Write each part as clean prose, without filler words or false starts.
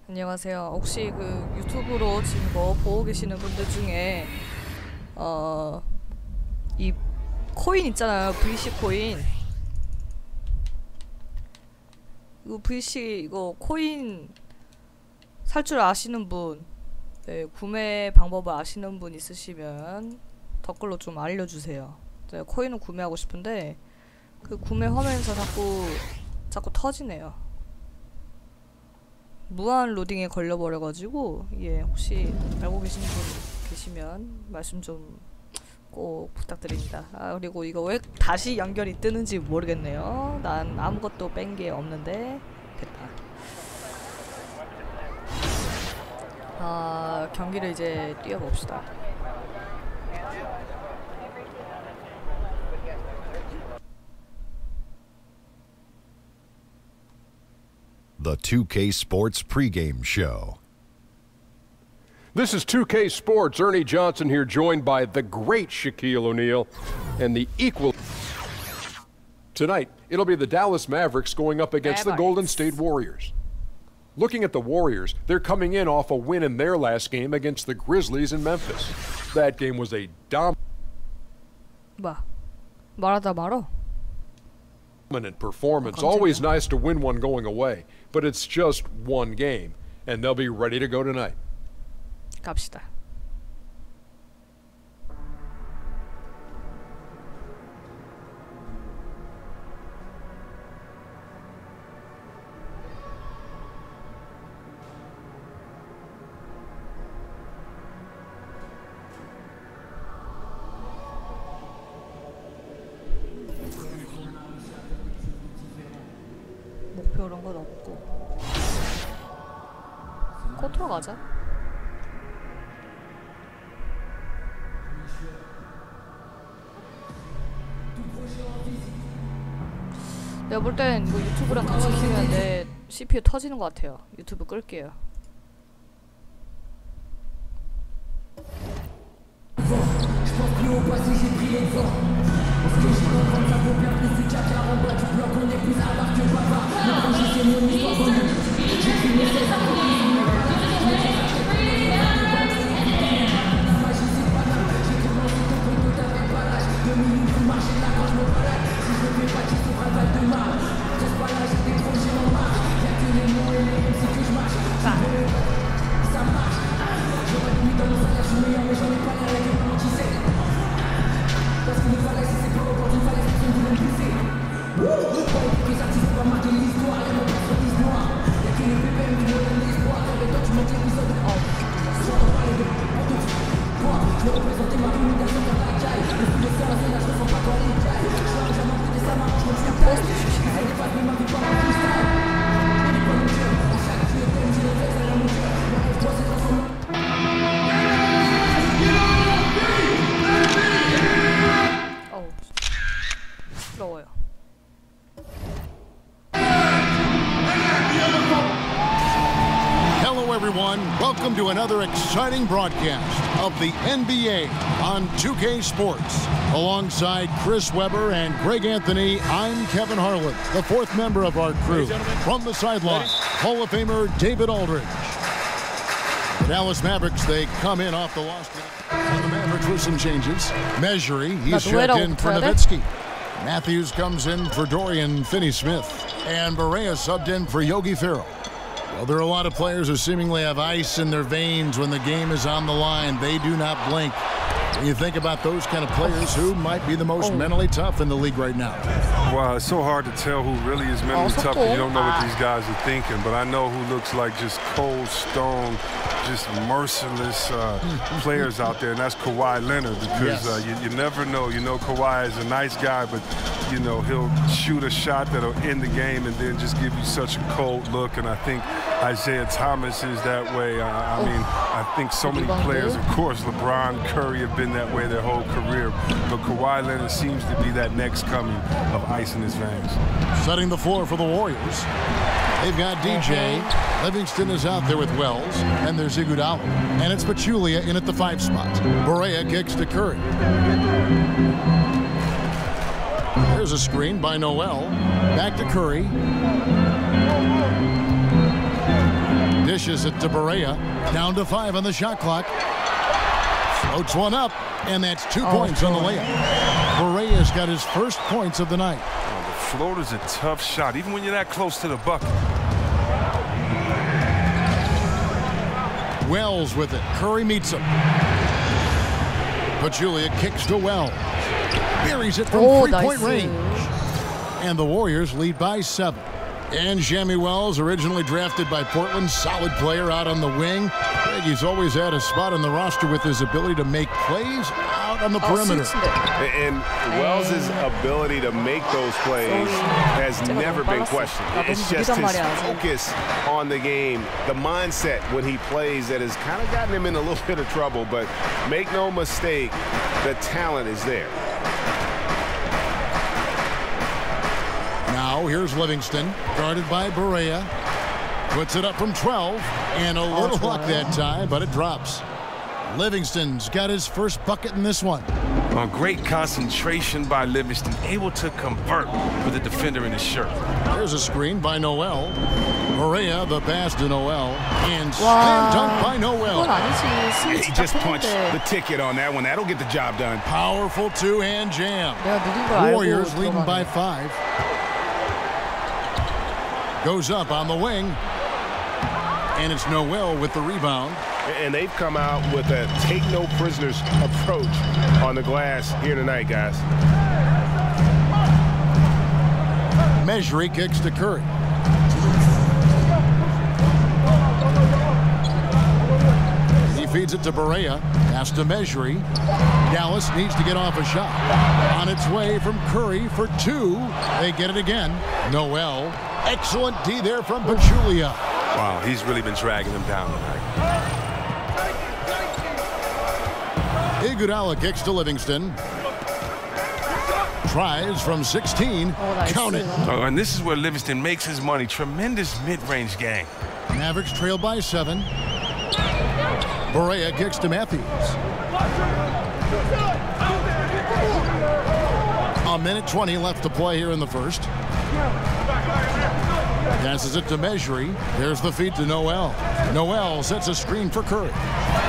안녕하세요. 혹시 그 유튜브로 지금 뭐 보고 계시는 분들 중에 이 코인 있잖아요. VC 코인. 이거 VC 이거 코인 살 줄 아시는 분, 네, 구매 방법을 아시는 분 있으시면 댓글로 좀 알려주세요. 제가 코인을 구매하고 싶은데 그 구매 화면에서 자꾸 터지네요. 무한 로딩에 걸려버려가지고 예, 혹시 알고 계시는 분 계시면 말씀 좀 꼭 부탁드립니다. 그리고 이거 왜 다시 연결이 뜨는지 모르겠네요. 난 아무것도 뺀 게 없는데 됐다. 경기를 이제 뛰어봅시다. The 2K Sports pregame show. This is 2K Sports. Ernie Johnson here, joined by the great Shaquille O'Neal and the equal. Tonight, it'll be the Dallas Mavericks going up against the Golden State Warriors. Looking at the Warriors, they're coming in off a win in their last game against the Grizzlies in Memphis. That game was a dominant performance. Always nice to win one going away, but it's just one game, and they'll be ready to go tonight. 갑시다. 목표 이런 건 없고 코트로 가자. 내가 볼 땐 이거 유튜브랑 같이 키우면 내 CPU 터지는 것 같아요. 유튜브 끌게요. Welcome to another exciting broadcast of the NBA on 2K Sports. Alongside Chris Webber and Greg Anthony, I'm Kevin Harlan, the fourth member of our crew. From the sideline, Hall of Famer David Aldridge. The Dallas Mavericks, they come in off the loss. And the Mavericks with some changes. Measury, he's checked in for Nowitzki. Matthews comes in for Dorian Finney-Smith. And Barea subbed in for Yogi Ferrell. Well, there are a lot of players who seemingly have ice in their veins when the game is on the line. They do not blink. When you think about those kind of players, who might be the most mentally tough in the league right now? Well, it's so hard to tell who really is mentally tough because you don't know what these guys are thinking. But I know who looks like just cold stone, just merciless players out there, and that's Kawhi Leonard. Because you never know. You know, Kawhi is a nice guy, but you know he'll shoot a shot that'll end the game and then just give you such a cold look. And I think Isaiah Thomas is that way. I mean, I think so many players, of course, LeBron, Curry have been that way their whole career. But Kawhi Leonard seems to be that next coming of ice in his veins. Setting the floor for the Warriors. They've got DJ. Livingston is out there with Wells. And there's Iguodala. And it's Pachulia in at the 5 spot. Barea kicks to Curry. There's a screen by Noel. Back to Curry. Dishes it to Berea. Down to 5 on the shot clock. Floats one up, and that's 2 points on the layup. Berea's got his first points of the night. The floater's a tough shot, even when you're that close to the bucket. Wells with it. Curry meets him. Pachulia kicks to Wells. Buries it from three-point range. And the Warriors lead by 7. And Jamie Wells, originally drafted by Portland, solid player out on the wing. He's always had a spot on the roster with his ability to make plays out on the perimeter. And Wells' ability to make those plays has never been questioned. It's just his focus on the game, the mindset when he plays that has kind of gotten him in a little bit of trouble. But make no mistake, the talent is there. Now here's Livingston, guarded by Berea. Puts it up from 12, and a little luck that time, but it drops. Livingston's got his first bucket in this one. Great concentration by Livingston, able to convert with the defender in his shirt. There's a screen by Noel. Berea, the pass to Noel, and slam dunk by Noel. He just punched the ticket on that one. That'll get the job done. Powerful two-hand jam. Warriors leading by 5. Goes up on the wing. And it's Noel with the rebound. And they've come out with a take-no-prisoners approach on the glass here tonight, guys. Mejri kicks to Curry. He feeds it to Berea. Pass to Mejri. Dallas needs to get off a shot. On its way from Curry for 2. They get it again. Noel. Excellent D there from Pachulia. Wow, he's really been dragging him down tonight. Iguodala kicks to Livingston. Tries from 16. Count it. And this is where Livingston makes his money. Tremendous mid-range game. Mavericks trail by 7. Berea kicks to Matthews. A minute 20 left to play here in the first. Passes it to Mejri. There's the feed to Noel. Noel sets a screen for Curry.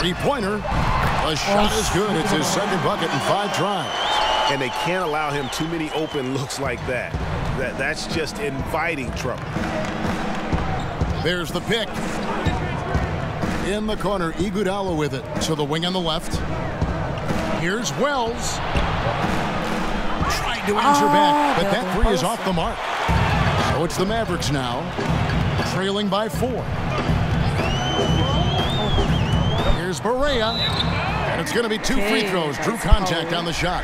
Three-pointer. The shot is good. It's his second bucket in 5 tries. And they can't allow him too many open looks like that. That's just inviting trouble. There's the pick. In the corner, Iguodala with it. To the wing on the left. Here's Wells. Tried to answer back, but that three is off the mark. So it's the Mavericks now, trailing by 4. Here's Berea, and it's going to be 2 free throws. Drew contact on the shot.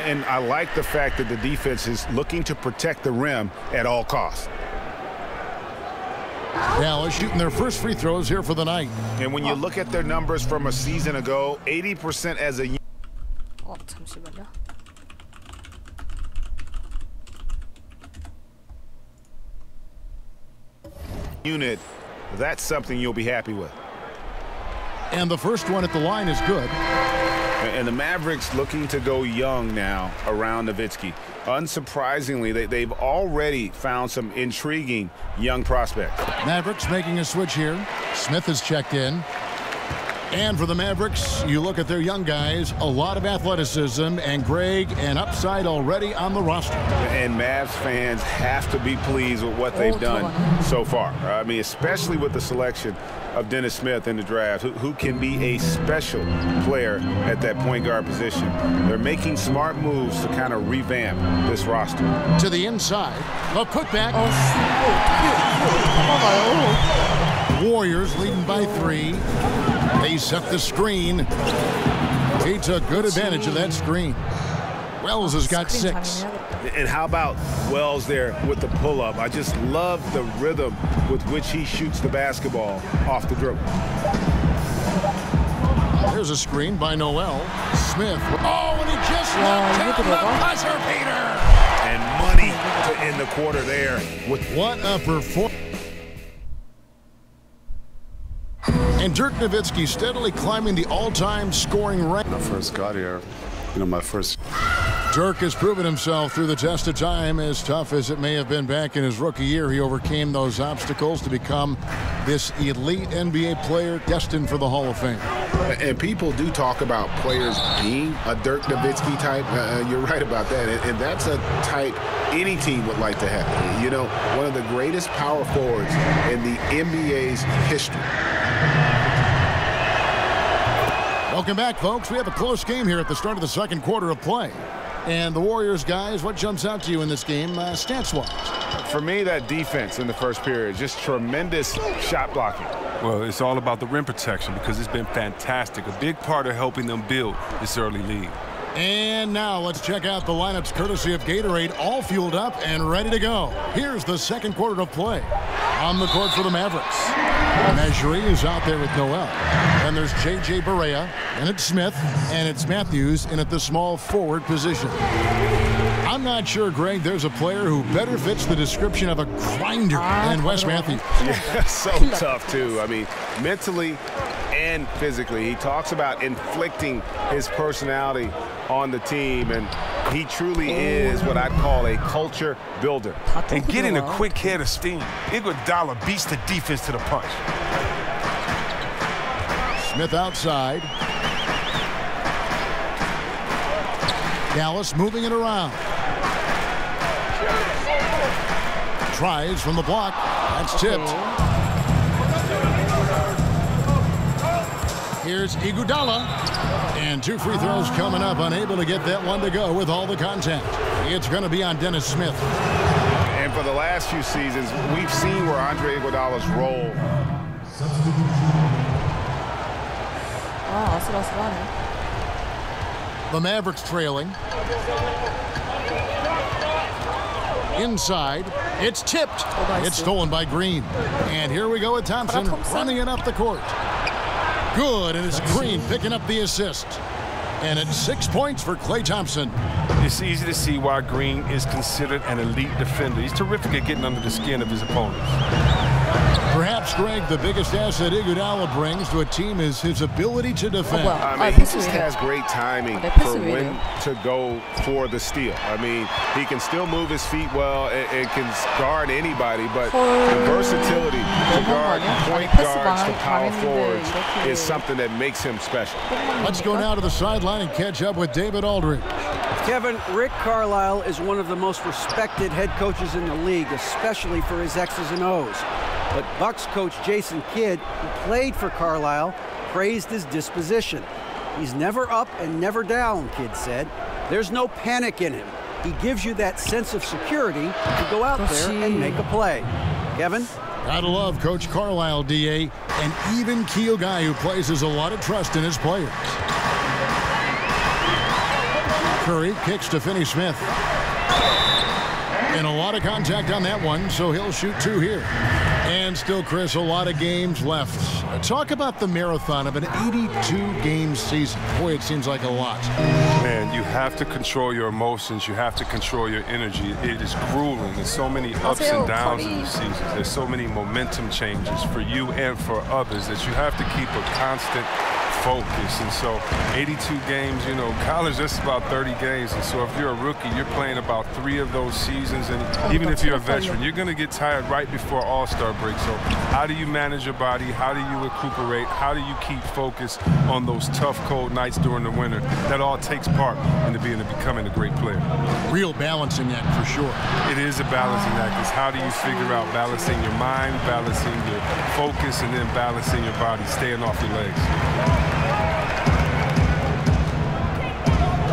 And I like the fact that the defense is looking to protect the rim at all costs. Dallas shooting their first free throws here for the night. And when you look at their numbers from a season ago, 80% as a 잠시만요. unit, that's something you'll be happy with. And the first one at the line is good. And the Mavericks looking to go young now around Nowitzki. Unsurprisingly, they've already found some intriguing young prospects. Mavericks making a switch here. Smith has checked in. And for the Mavericks, you look at their young guys, a lot of athleticism, and Greg, an upside already on the roster. And Mavs fans have to be pleased with what they've done so far. I mean, especially with the selection of Dennis Smith in the draft, who can be a special player at that point guard position. They're making smart moves to kind of revamp this roster. To the inside, a putback. Warriors leading by 3. They set the screen. He took good advantage of that screen. Wells has got 6. And how about Wells there with the pull-up? I just love the rhythm with which he shoots the basketball off the dribble. There's a screen by Noel. Smith. Oh, and he just knocked down the buzzer beater. And money to end the quarter there. What a performance. And Dirk Nowitzki steadily climbing the all-time scoring rank. When I first got here, my first Dirk has proven himself through the test of time. As tough as it may have been back in his rookie year, he overcame those obstacles to become this elite NBA player destined for the Hall of Fame. And people do talk about players being a Dirk Nowitzki type. You're right about that. And that's a type any team would like to have. You know, one of the greatest power forwards in the NBA's history. Welcome back, folks. We have a close game here at the start of the second quarter of play. And the Warriors, guys, what jumps out to you in this game, stats-wise? For me, that defense in the first period, just tremendous shot blocking. Well, it's all about the rim protection because it's been fantastic. A big part of helping them build this early lead. And now let's check out the lineups courtesy of Gatorade, all fueled up and ready to go. Here's the second quarter of play. On the court for the Mavericks. Measuring is out there with Noel. And there's J.J. Barea, and it's Smith, and it's Matthews in at the small forward position. I'm not sure, Greg, there's a player who better fits the description of a grinder than Wes Matthews. Yeah, so tough, too. I mean, mentally and physically. He talks about inflicting his personality on the team, and he truly is what I'd call a culture builder. And getting a quick head of steam. Iguodala beats the defense to the punch. Smith outside. Dallas moving it around. Tries from the block. That's tipped. Here's Iguodala. And 2 free throws coming up. Unable to get that one to go with all the contact. It's going to be on Dennis Smith. And for the last few seasons, we've seen where Andre Iguodala's role. The Mavericks trailing. Inside. It's tipped. It's stolen by Green. And here we go with Thompson running it up the court. Good, and it's Green picking up the assist. And it's 6 points for Klay Thompson. It's easy to see why Green is considered an elite defender. He's terrific at getting under the skin of his opponents. Perhaps, Greg, the biggest asset Iguodala brings to a team is his ability to defend. I mean, he just has great timing for when to go for the steal. I mean, he can still move his feet well and can guard anybody, but the versatility to guard point guards to power forwards is something that makes him special. Let's go now to the sideline and catch up with David Aldridge. Kevin, Rick Carlisle is one of the most respected head coaches in the league, especially for his X's and O's. But Bucks coach Jason Kidd, who played for Carlisle, praised his disposition. He's never up and never down, Kidd said. There's no panic in him. He gives you that sense of security to go out there and make a play. Kevin? Gotta love Coach Carlisle, D.A., an even-keel guy who places a lot of trust in his players. Curry kicks to Finney-Smith. And a lot of contact on that one, so he'll shoot 2 here. And still, Chris, a lot of games left. Talk about the marathon of an 82-game season. Boy, it seems like a lot. Man, you have to control your emotions. You have to control your energy. It is grueling. There's so many ups and downs in the season. There's so many momentum changes for you and for others that you have to keep a constant focus. And so 82 games, you know, college, that's about 30 games. And so if you're a rookie, you're playing about 3 of those seasons. And even if you're a veteran, you're going to get tired right before All-Star break. So how do you manage your body? How do you recuperate? How do you keep focus on those tough, cold nights during the winter? That all takes part into becoming a great player. Real balancing act for sure. It is a balancing act. It's how do you figure out balancing your mind, balancing your focus, and then balancing your body, staying off your legs.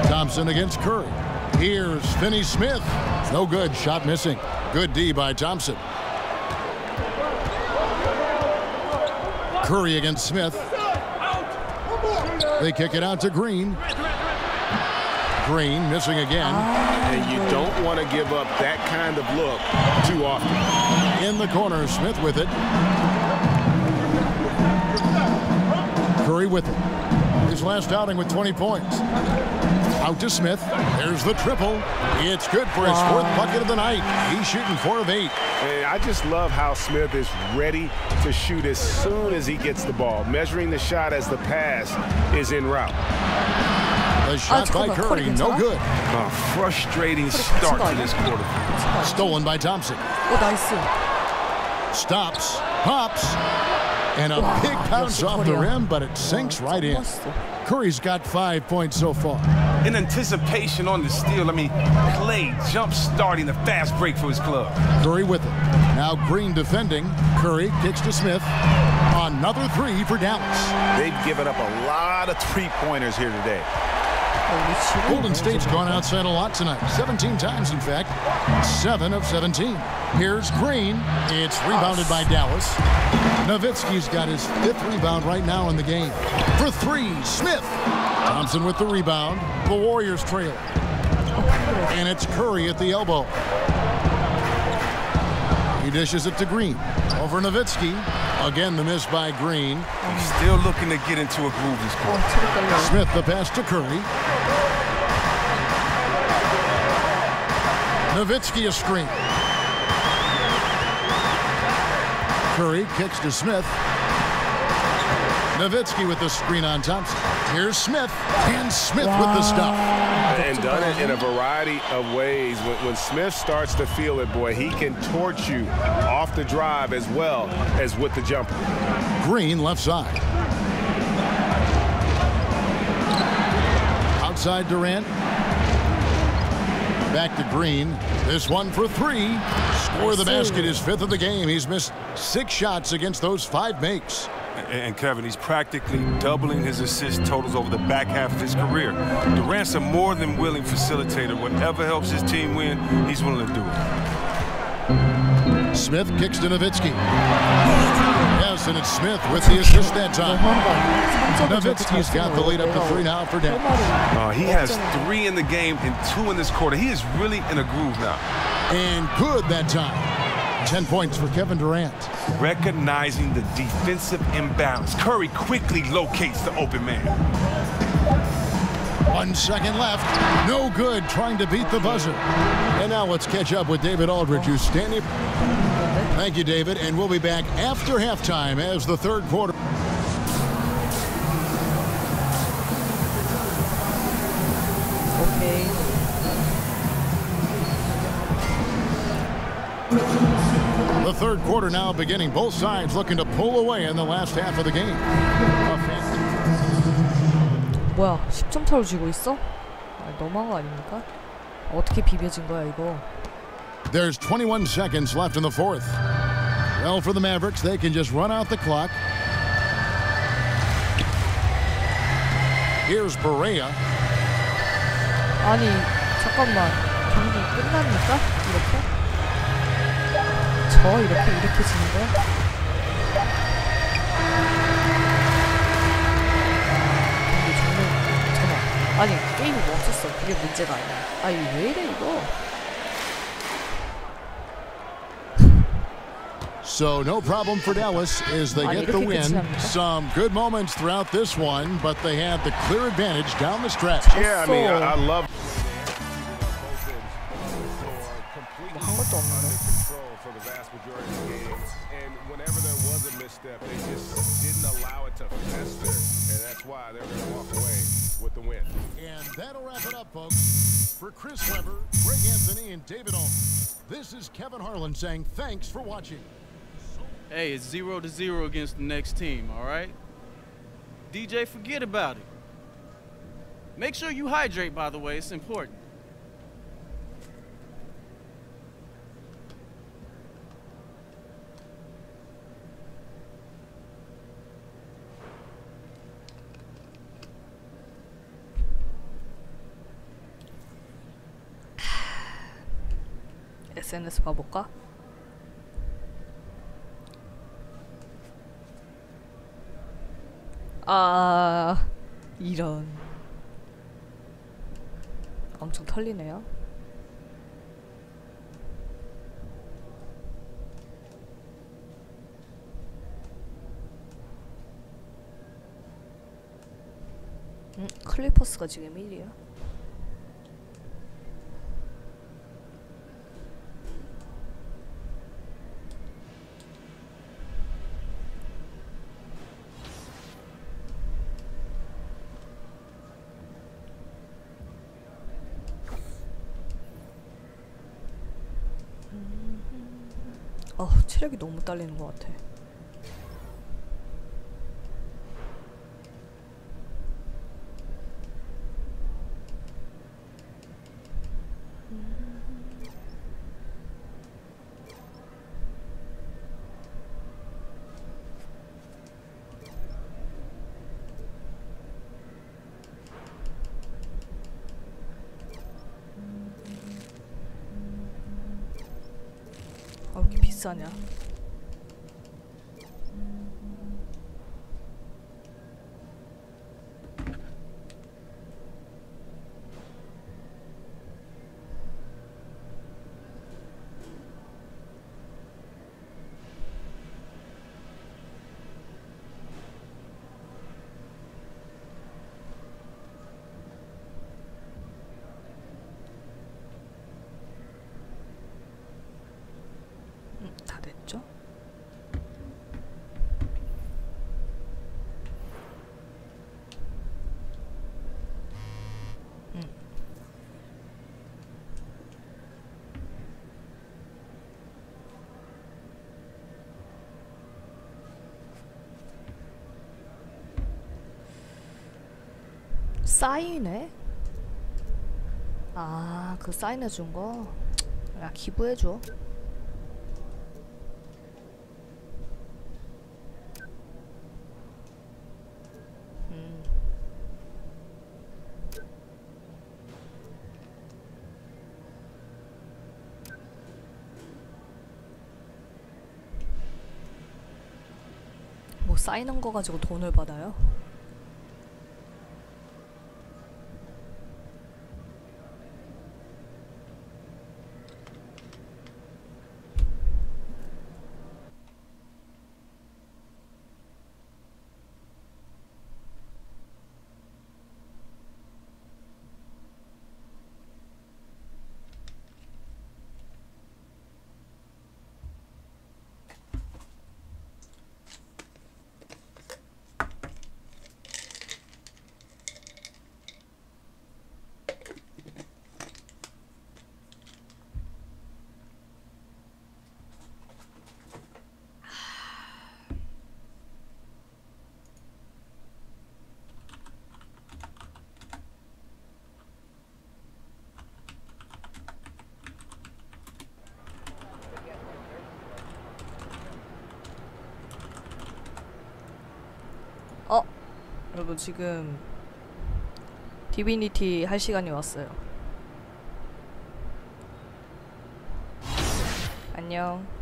Thompson against Curry. Here's Finney-Smith. No good. Shot missing. Good D by Thompson. Curry against Smith. They kick it out to Green. Green missing again. And you don't want to give up that kind of look too often. In the corner, Smith with it. Curry with it. His last outing with 20 points. Out to Smith. There's the triple. It's good for his fourth bucket of the night. He's shooting 4 of 8. And I just love how Smith is ready to shoot as soon as he gets the ball, measuring the shot as the pass is en route. The shot by Curry, no good. A frustrating start to this quarter. Stolen by Thompson. 나이스. Stops, pops, and a big bounce off the rim, but it sinks right in. Curry's got 5 points so far. In anticipation on the steal, Clay jump starting a fast break for his club. Curry with it. Now Green defending. Curry kicks to Smith. Another 3 for Dallas. They've given up a lot of three-pointers here today. Golden State's gone outside a lot tonight. 17 times, in fact. 7 of 17. Here's Green. It's rebounded by Dallas. Nowitzki's got his 5th rebound right now in the game. For 3, Smith. Thompson with the rebound. The Warriors trail. And it's Curry at the elbow. He dishes it to Green. Over Nowitzki. Again, the miss by Green. He's still looking to get into a groove this quarter. Smith the pass to Curry. Nowitzki a screen. Curry kicks to Smith. Nowitzki with the screen on Thompson. Here's Smith, and Smith with the stop. And done it in a variety of ways. When Smith starts to feel it, boy, he can torch you off the drive as well as with the jumper. Green left side. Outside Durant. Back to Green. This one for 3. Score the basket, his 5th of the game. He's missed 6 shots against those 5 makes. And Kevin, he's practically doubling his assist totals over the back half of his career. Durant's a more than willing facilitator. Whatever helps his team win, he's willing to do it. Smith kicks to Nowitzki. Yes, and it's Smith with the assist that time. Nowitzki's got the lead up to 3 now for Dallas. He has 3 in the game and 2 in this quarter. He is really in a groove now. And good that time. 10 points for Kevin Durant. Recognizing the defensive imbalance, Curry quickly locates the open man. 1 second left. No good trying to beat the buzzer. And now let's catch up with David Aldridge, who's standing. Thank you, David. And we'll be back after halftime as the 3rd quarter. Okay. The 3rd quarter now beginning. Both sides looking to pull away in the last half of the game. 뭐야, 10점 차로 지고 있어? 너무한 거 아닙니까? 어떻게 비벼진 거야, 이거? There's 21 seconds left in the 4th. Well, for the Mavericks, they can just run out the clock. Here's Barea. 아니, 잠깐만. 경기 끝납니까? 이렇게? 이렇게 지는 거야? 경기 잠깐. 아니, 게임이 멈췄어. 그게 문제가 아니야. 아니, 왜 이래, 이거? So no problem for Dallas as they get the win. Some good moments throughout this one, but they had the clear advantage down the stretch. Yeah, I mean, I love for the vast majority of the game, and whenever there was a misstep, they just didn't allow it to fester, and that's why they're going to walk away with the win. And that'll wrap it up, folks. For Chris Webber, Greg Anthony, and David Ohm, this is Kevin Harlan saying thanks for watching. Hey, it's 0-0 against the next team, all right? DJ, forget about it. Make sure you hydrate, by the way. It's important. SNS 봐볼까? 아, 이런. 엄청 털리네요. 클리퍼스가 지금 1위야. 체력이 너무 딸리는 것 같아. 왜 이렇게 비싸냐? 다 됐죠? 사인회? 아, 그 사인해준 거? 야, 기부해줘. 뭐 사인한 거 가지고 돈을 받아요? 여러분 지금 디비니티 할 시간이 왔어요. 안녕.